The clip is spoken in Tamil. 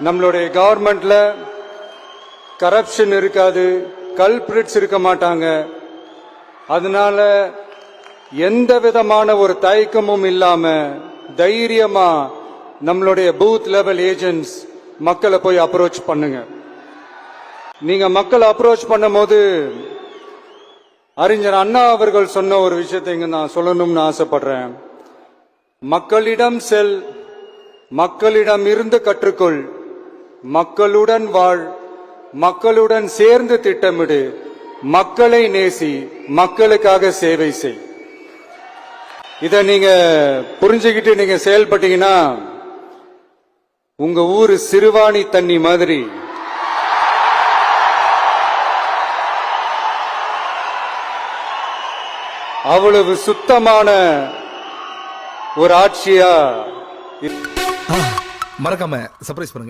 நம்மளுடைய கவர்மெண்ட்ல கரப்ஷன் இருக்காது, கல்பிரிட்ஸ் இருக்க மாட்டாங்க. அதனால எந்த விதமான ஒரு தயக்கமும் இல்லாம தைரியமா நம்மளுடைய பூத் லெவல் ஏஜென்ட்ஸ் மக்களை போய் அப்ரோச் பண்ணுங்க. நீங்க மக்களை அப்ரோச் பண்ணும்போது அறிஞர் அண்ணா அவர்கள் சொன்ன ஒரு விஷயத்தை இங்க நான் சொல்லணும்னு ஆசைப்படுறேன். மக்களிடம் செல், மக்களிடம் இருந்து கற்றுக்கொள், மக்களுடன் வாழ், மக்களுடன் சேர்ந்து திட்டமிடு, மக்களை நேசி, மக்களுக்காக சேவை செய். இத நீங்க புரிஞ்சுக்கிட்டு நீங்க செயல்பட்டீங்கன்னா உங்க ஊரு சிறுவாணி தண்ணி மாதிரி அவ்வளவு சுத்தமான ஒரு ஆட்சியா மறக்காம சர்ப்ரைஸ் பண்ணுங்க.